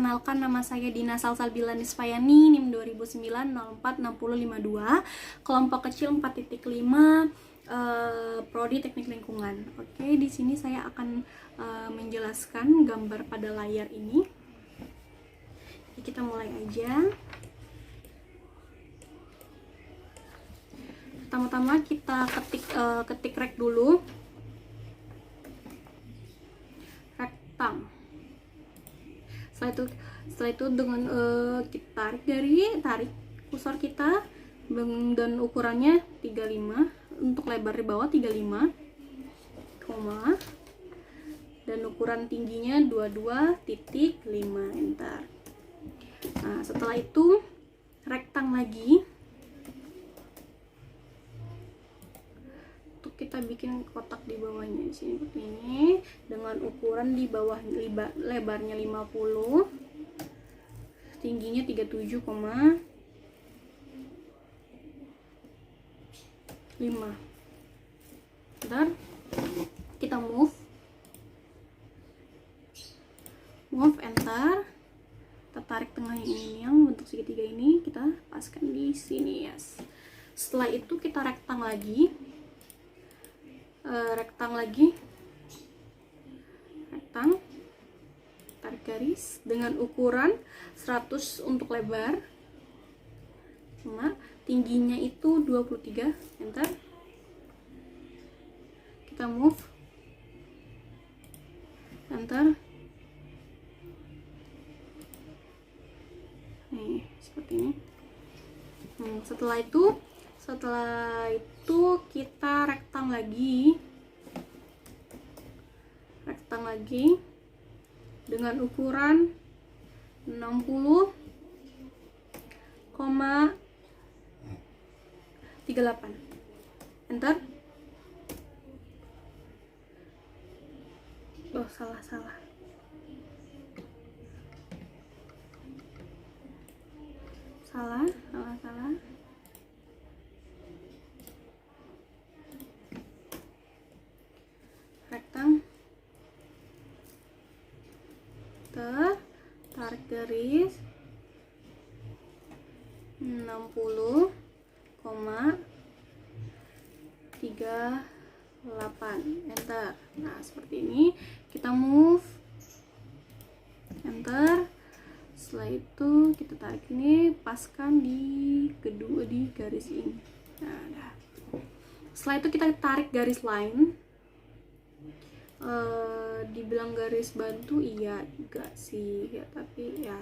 Perkenalkan, nama saya Dina Salsabila Nisfayani, NIM 2009-04-6052, kelompok kecil 4.5, Prodi Teknik Lingkungan. Oke, di sini saya akan menjelaskan gambar pada layar ini. Jadi kita mulai aja. Pertama-tama kita ketik rek dulu. Rektang. Setelah itu dengan kita tarik kursor kita dan ukurannya 35, untuk lebar di bawah 35, koma, dan ukuran tingginya 22.5, enter. Nah, setelah itu rektang lagi. Untuk kita bikin kotak di bawahnya di sini seperti ini, dengan ukuran di bawah lebarnya 50, tingginya 37,5. Bentar, kita move, enter. Kita tarik tengahnya ini, yang bentuk segitiga ini kita paskan di sini, yes. Setelah itu kita rektang lagi, tarik garis dengan ukuran 100 untuk lebar, tingginya itu 23, enter. Kita move, enter. Nih, seperti ini. Setelah itu kita rektang lagi dengan ukuran 60,38, enter. Oh, salah. Rektang, tarik garis 60,38, enter. Nah, seperti ini. Kita move, enter. Setelah itu kita tarik ini, paskan di garis ini. Nah, setelah itu kita tarik garis lain. Dibilang garis bantu iya juga sih ya, tapi ya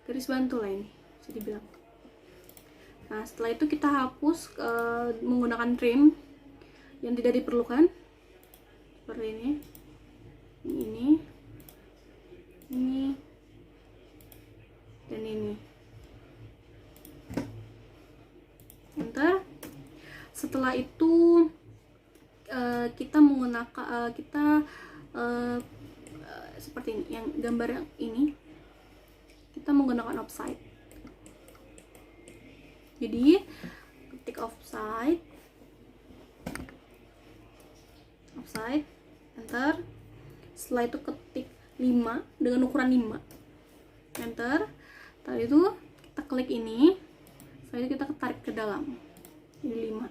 garis bantu lah ini bisa dibilang. Nah, setelah itu kita hapus menggunakan trim yang tidak diperlukan, seperti ini, dan ini, enter. Setelah itu kita menggunakan seperti ini, yang gambar yang ini kita menggunakan offside. Jadi ketik offside, enter. Setelah itu ketik 5 dengan ukuran 5, enter. Setelah itu kita klik ini, setelah itu kita tarik ke dalam, ini 5.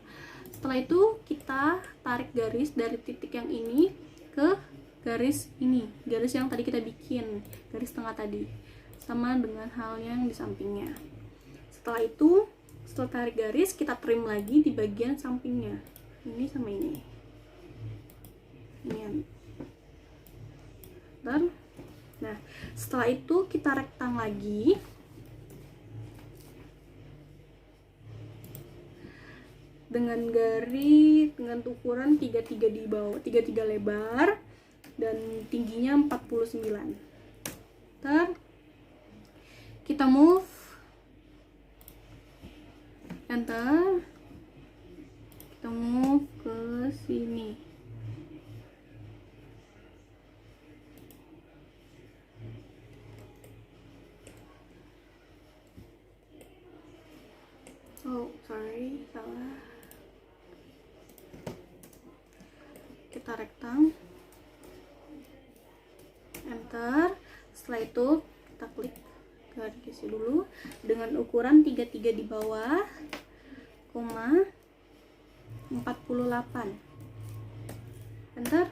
Setelah itu kita tarik garis dari titik yang ini ke garis ini, garis yang tadi kita bikin, garis tengah tadi, sama dengan hal yang di sampingnya. Setelah itu, setelah tarik garis, kita trim lagi di bagian sampingnya, ini sama ini. Nah, setelah itu kita rektang lagi dengan ukuran 33 di bawah, 33 lebar dan tingginya 49. Kita move, enter. Kita move ke sini. Oh, sorry, salah. Kita rektang, enter. Setelah itu kita klik garis isi dulu dengan ukuran 33 di bawah, 48. Enter.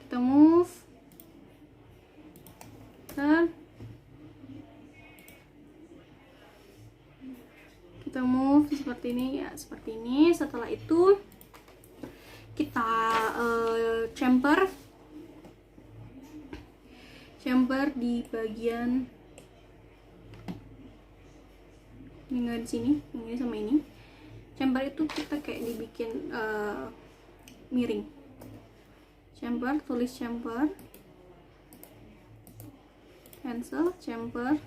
Kita move. Enter. Kita move seperti ini ya, seperti ini. Setelah itu kita chamfer di bagian ini, di sini, ini sama ini. Chamfer itu kita kayak dibikin miring. Chamfer, tulis chamfer, cancel, chamfer.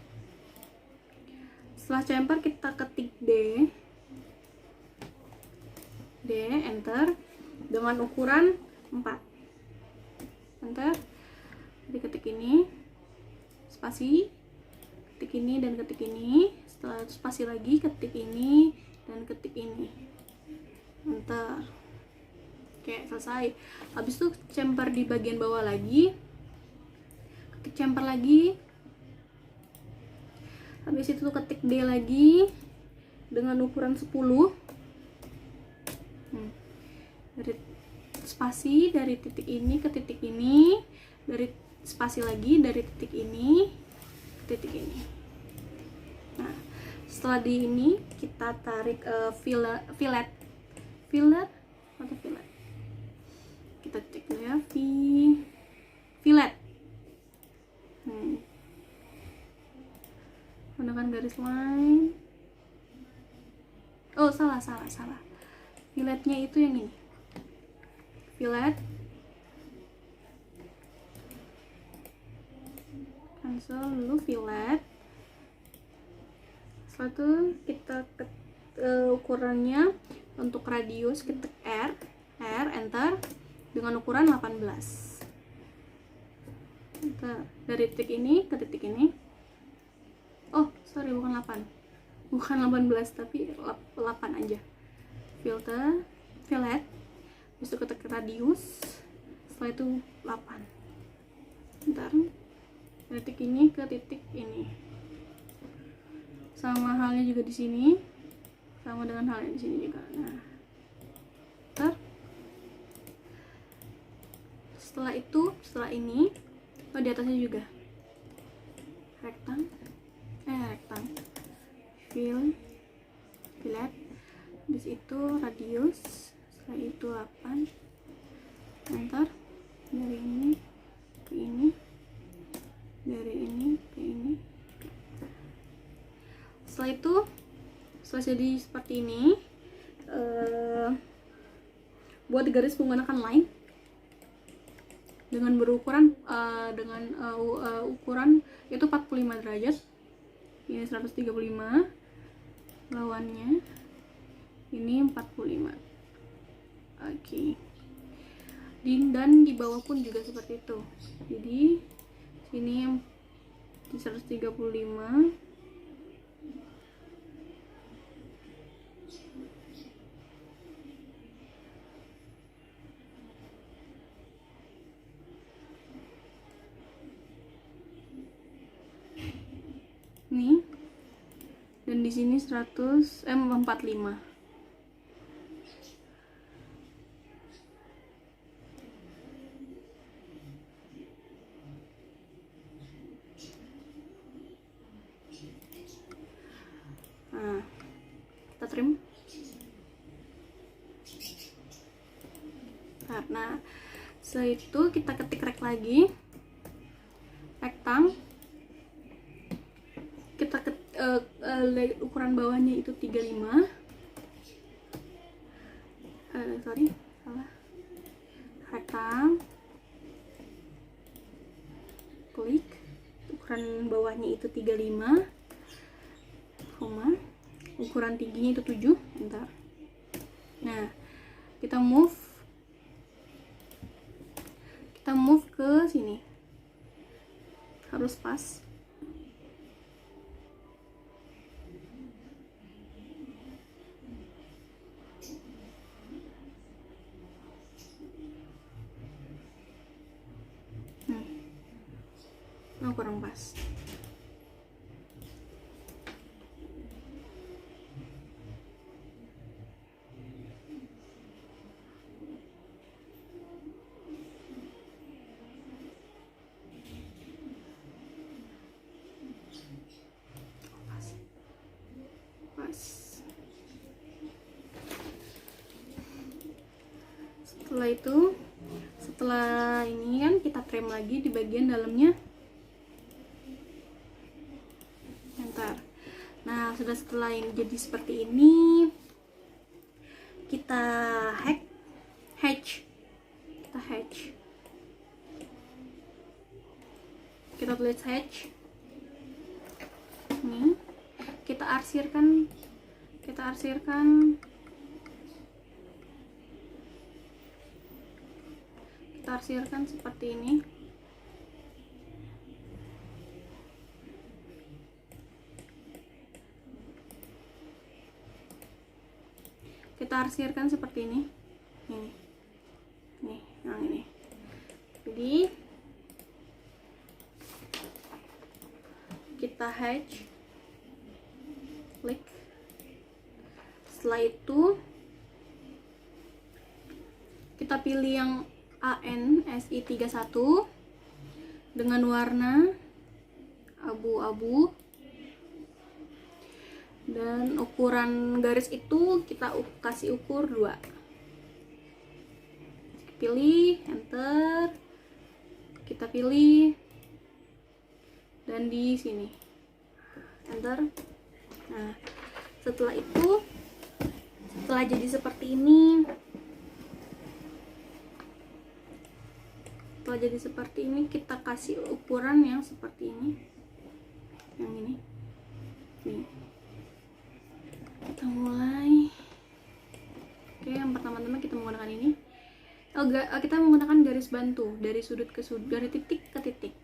Setelah chamfer kita ketik D, enter, dengan ukuran 4. Enter. Jadi ketik ini, spasi, ketik ini dan ketik ini. Setelah itu spasi lagi, ketik ini dan ketik ini. Enter. Oke, selesai. Habis itu chamfer di bagian bawah lagi, ketik chamfer lagi. Habis itu ketik D lagi dengan ukuran 10. Dari spasi dari titik ini ke titik ini, dari spasi lagi dari titik ini ke titik ini. Nah, setelah di ini kita tarik fillet atau fillet. Kita cek dulu ya, fillet. Gunakan garis line. Oh, salah. Filletnya itu yang ini. Fillet. Cancel dulu fillet. Setelah itu kita ukurannya untuk radius ketik R, enter, dengan ukuran 18. Kita dari titik ini ke titik ini. Oh, sorry, bukan 8. Bukan 18, tapi 8 aja. Fillet. Bisa ketik radius. Setelah itu 8. Bentar. Dari titik ini ke titik ini. Sama halnya juga di sini. Sama dengan halnya di sini juga. Nah. Bentar. Setelah ini, di atasnya juga. Rektang, fillet, habis itu radius, setelah itu 8, enter, dari ini ke ini, dari ini ke ini. Setelah jadi seperti ini, buat garis menggunakan line dengan berukuran ukuran itu 45 derajat. Ini 135, lawannya ini 45. Oke. Dan di bawah pun juga seperti itu. Jadi sini di 135, nih, dan di sini 45. Nah, kita trim. Nah, setelah itu kita ketik rek lagi, rektang. Kita ukuran bawahnya itu 35. Salah. Rektang. Klik. Ukuran bawahnya itu 35, ukuran tingginya itu 7. Bentar. Nah, kita move ke sini. Harus pas. Nah, kurang pas. Pas. Setelah itu, setelah ini kan kita trim lagi di bagian dalamnya. Ntar. Nah, sudah setelah ini jadi seperti ini, kita hatch. Kita tulis hatch. Ini kita arsirkan seperti ini. Kita arsirkan seperti ini. Nih, yang ini. Jadi kita hatch, klik. Setelah itu kita pilih yang ANSI31 dengan warna abu-abu, dan ukuran garis itu kita kasih ukur 2. Pilih, enter, kita pilih, dan di sini enter. Nah, setelah itu, setelah jadi seperti ini, kita kasih ukuran yang seperti ini, yang ini. Nih, kita mulai. Oke, yang pertama-tama kita menggunakan ini. Kita menggunakan garis bantu dari sudut ke sudut, dari titik ke titik.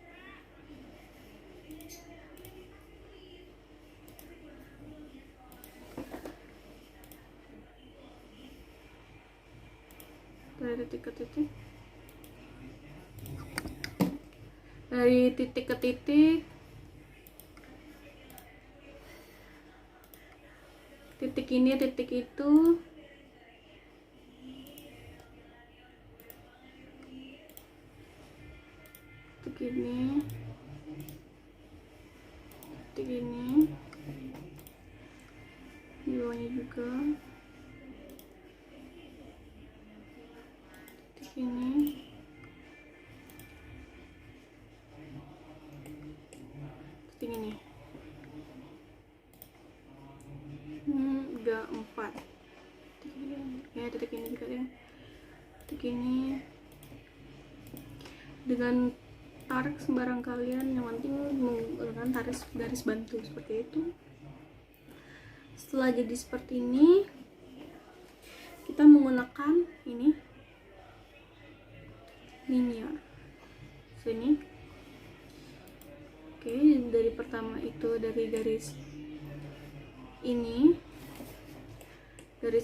Dari titik ke titik. Dari titik ke titik. Titik ini, titik itu. Titik ini. Titik ini. Di bawahnya juga. Titik ini. Titik ini. 4. Ya, titik ini juga ya. Titik ini. Dengan tarik sembarang kalian, yang penting menggunakan garis bantu seperti itu. Setelah jadi seperti ini, kita menggunakan ini linear sini. Oke, dari pertama itu dari garis ini, dan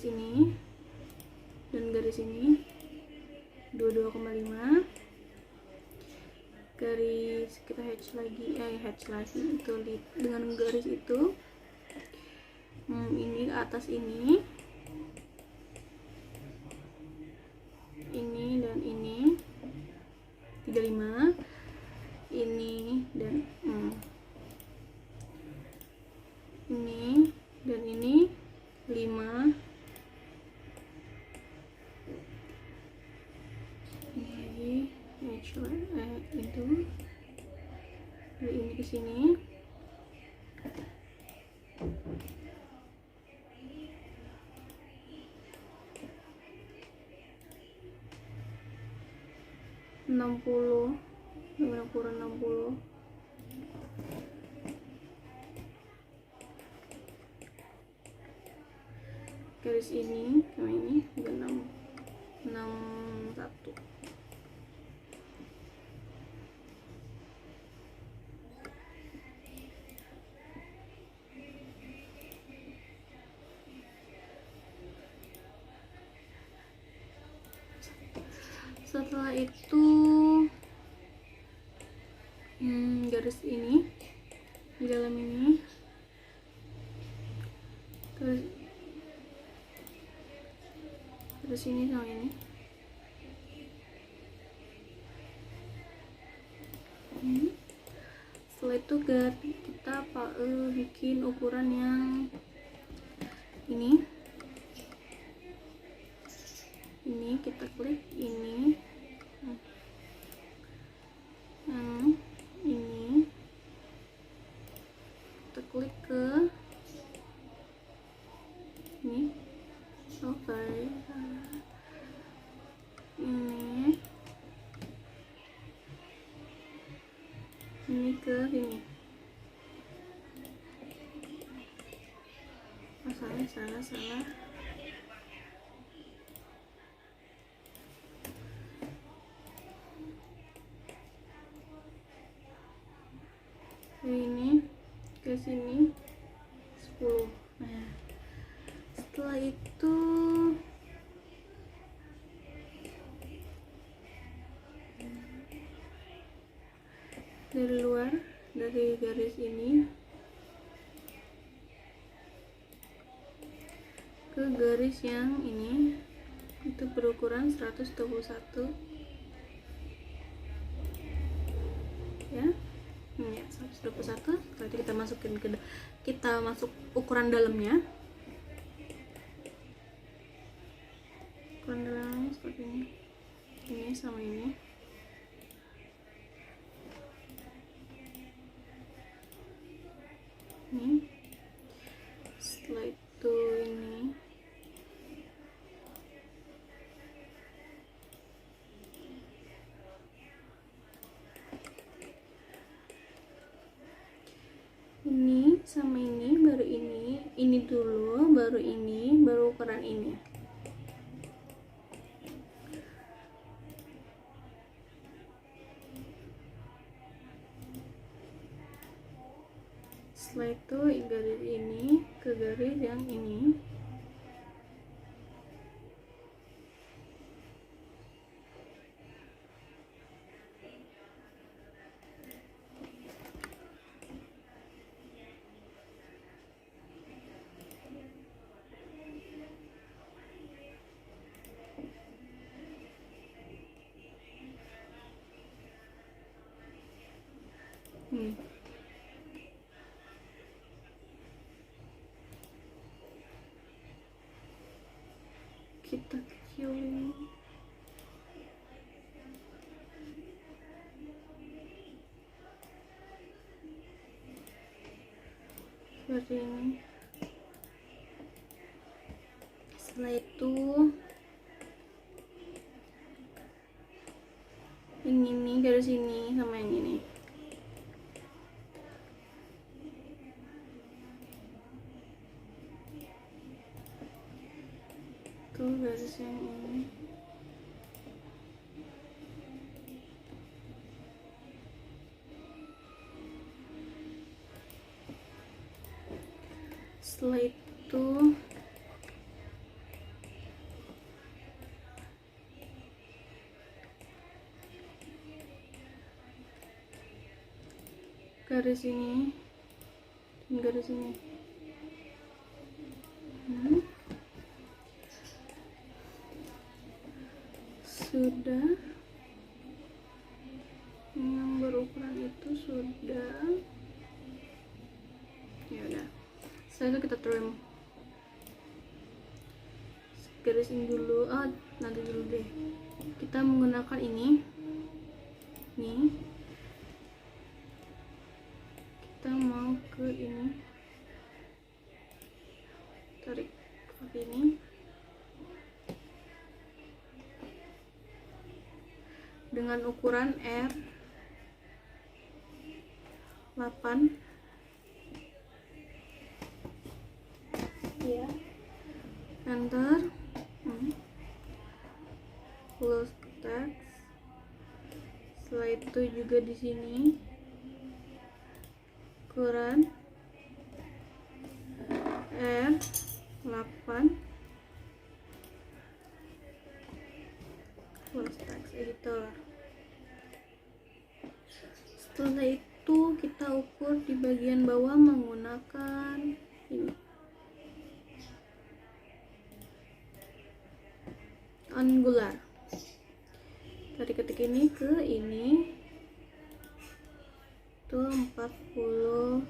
garis ini 22,5. Garis kita hatch lagi itu dengan garis itu. Ini atas ini dan ini 35, ini dan ini dan ini 5. Ini lagi itu dari ini ke sini. Dengan ukuran 60. Garis ini sama ini juga 61. Setelah itu garis ini di dalam ini, terus ini sama ini. Setelah itu kita bikin ukuran yang ini kita klik ini, ini kita klik ke ini, ini ke sini. Salah. Ini ke sini 10. Nah, setelah itu dari luar, dari garis ini ke garis yang ini, itu berukuran 121 ya. Ini 121. Berarti kita masuk ukuran dalamnya. Ukuran dalam seperti ini. Ini sama ini. Ini. Setelah itu ini. Ini sama ini, baru ini dulu, baru ini, baru ukuran ini. Setelah itu garis ini ke garis yang ini. Kita kecilin seperti ini. Setelah itu ini garis ini sama yang ini. Tuh garis yang ini. Setelah itu garis ini dan garis ini. Sudah, yang berukuran itu sudah. Ya udah. Setelah itu kita trim garis ini dulu. Nanti dulu deh. Kita menggunakan ini. Kita mau ke ini, tarik seperti ini. Dengan ukuran R8 ya, enter, close text. Setelah itu juga di sini ukuran R8, close text editor. Setelah itu bagian bawah menggunakan ini, angular. Dari ketik ini ke ini itu 45.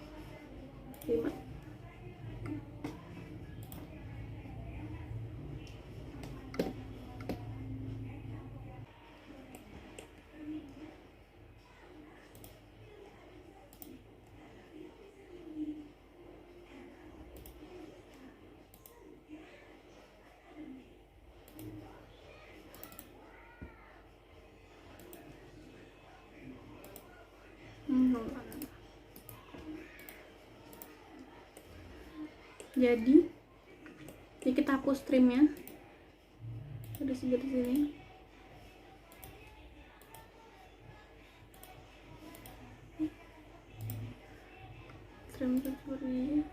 Jadi kita hapus trimnya dari sini. Trim seperti ini.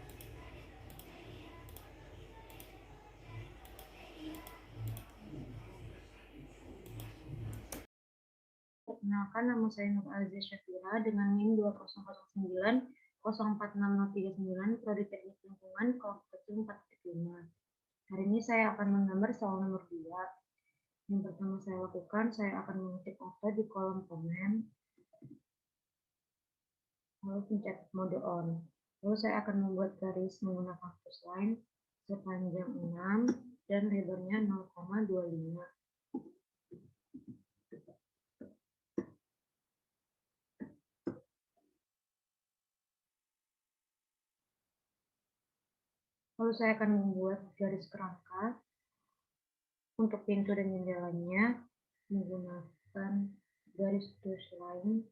Perkenalkan, nama saya Nur Azizah Syafira dengan NIM 2009 046039, Prodi Teknik Lingkungan, kelompok kecil 4.5. Hari ini saya akan menggambar soal nomor 2. Yang pertama saya lakukan, saya akan mengetik kata di kolom komen, lalu pencet mode on. Lalu saya akan membuat garis menggunakan plus line sepanjang 6 dan lebarnya 0,25. Lalu saya akan membuat garis kerangka untuk pintu dan jendelanya menggunakan garis plus line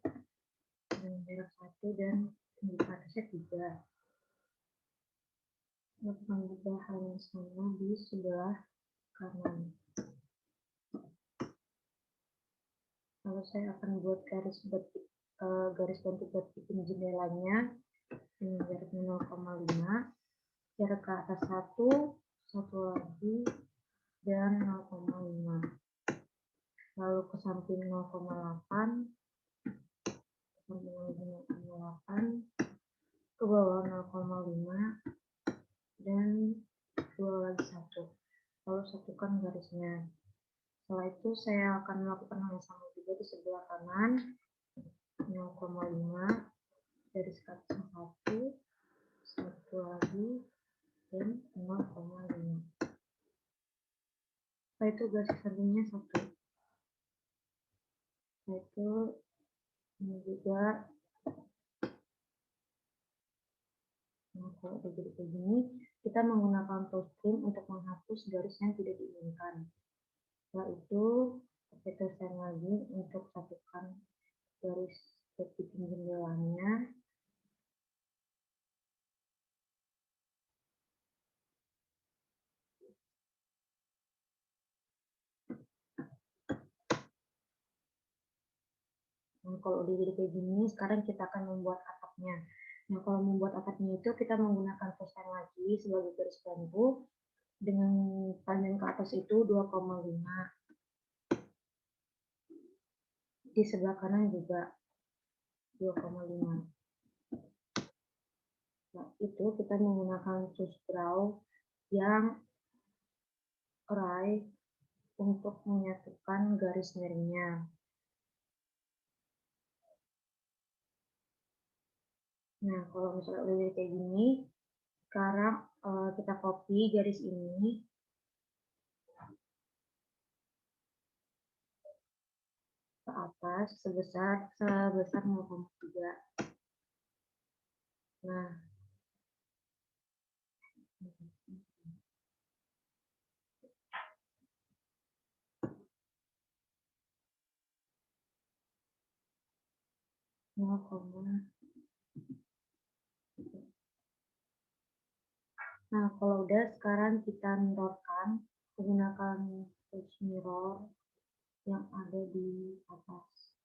dengan jarak 1 dan indikatornya 3. Lakukan juga hal yang sama di sebelah kanan. Lalu saya akan buat garis bantu buat bikin jendelanya dengan jaraknya 0,5, jarak ke atas 1, satu lagi, dan 0,5. Lalu ke samping 0,8, samping lagi 0,8, ke bawah 0,5, dan dua lagi 1. Lalu satukan garisnya. Setelah itu saya akan melakukan hal yang sama juga di sebelah kanan, 0,5, garis ke atas 1, satu lagi, dan 0,5. Setelah itu garis sampingnya 1. Setelah itu ini juga. Nah, kalau udah jadi kayak gini, kita menggunakan tool trim untuk menghapus garis yang tidak diinginkan. Setelah itu, pakai tulisan lagi untuk satukan garis bikin jendelanya. Nah, kalau udah jadi kayak gini, sekarang kita akan membuat atapnya. Nah, kalau membuat atapnya itu kita menggunakan tulisan lagi sebagai garis bantu dengan panjang ke atas itu 2,5. Di sebelah kanan juga 2,5. Nah, itu kita menggunakan tools draw yang array untuk menyatukan garis miringnya. Nah, kalau misalnya udah jadi kayak gini, sekarang kita copy garis ini ke atas sebesar 0,3. Nah, Nah, kalau udah sekarang kita mirrorkan menggunakan touch mirror yang ada di atas.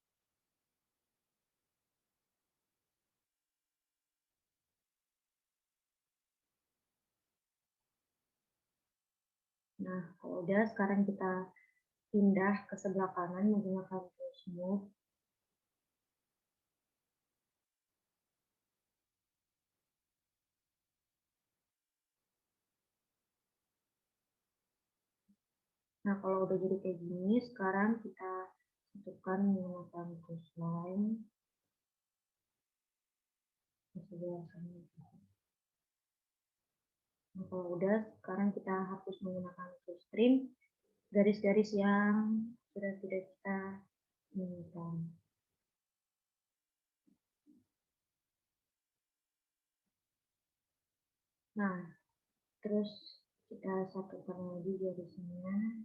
Nah, kalau udah sekarang kita pindah ke sebelah kanan menggunakan tool smooth. Nah, kalau udah jadi kayak gini, sekarang kita satukan menggunakan cruise line di sebelah sana. Nah, kalau udah, sekarang kita hapus menggunakan cruise string garis-garis yang sudah tidak kita inginkan. Nah, terus kita satukan lagi garisnya.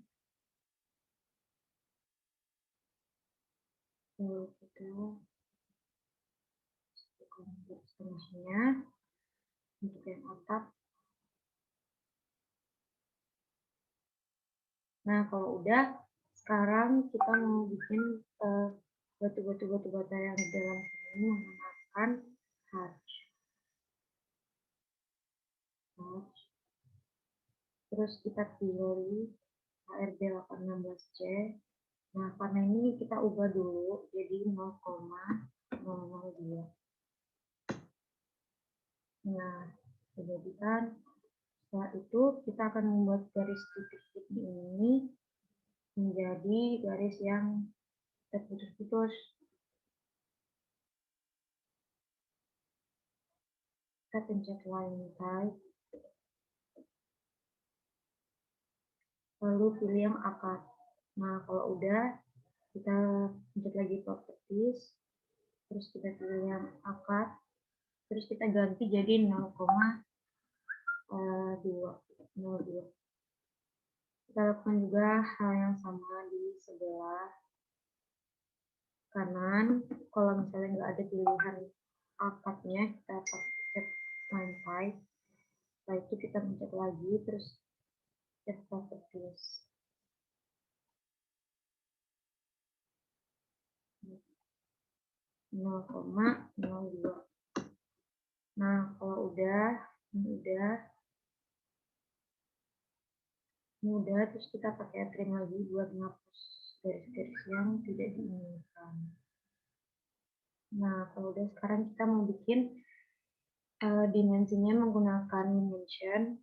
Lalu kita satukan garis tengahnya untuk yang atap. Nah, kalau udah, sekarang kita mau bikin batu-batu bata yang di dalam sini menggunakan hatch. Terus kita pilih HRD 816C. Nah, karena ini kita ubah dulu jadi 0,002. Nah, jadi kan setelah itu kita akan membuat garis titik ini menjadi garis yang terputus-putus. Kita pencet line type, lalu pilih yang akad. Nah, kalau udah, kita pencet lagi properties, terus kita pilih yang akad, terus kita ganti jadi 0,02. Kita lakukan juga hal yang sama di sebelah kanan. Kalau misalnya nggak ada pilihan akadnya, kita pencet line type. Setelah itu kita pencet lagi, terus pencet properties. Nah, kalau udah, terus kita pakai trim lagi buat menghapus garis-garis yang tidak diinginkan. Nah, kalau udah, sekarang kita mau bikin dimensinya menggunakan dimension.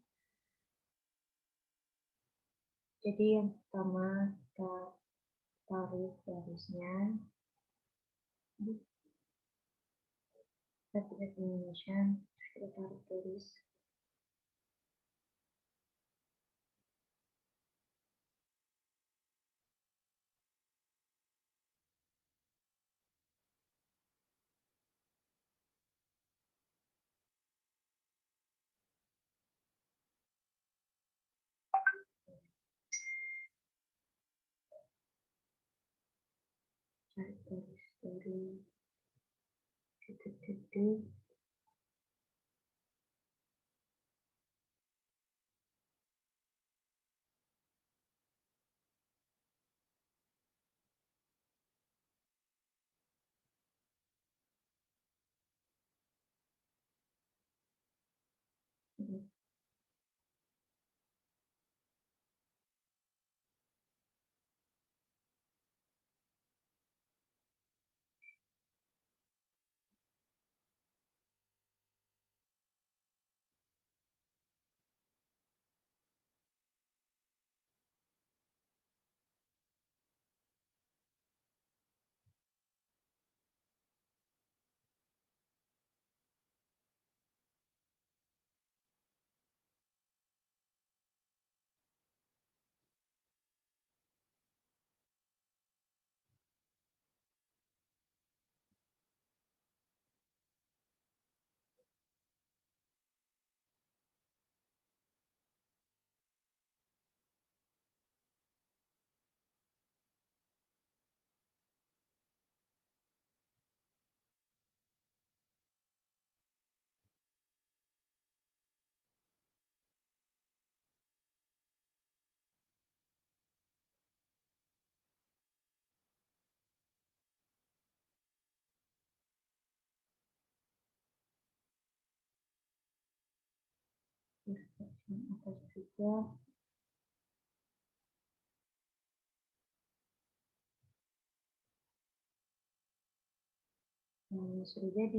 Jadi yang pertama kita tarik garisnya, kita pilih dimension, kita tarik garis. Tarik garis dari titik-titik. Atas juga. Sudah jadi.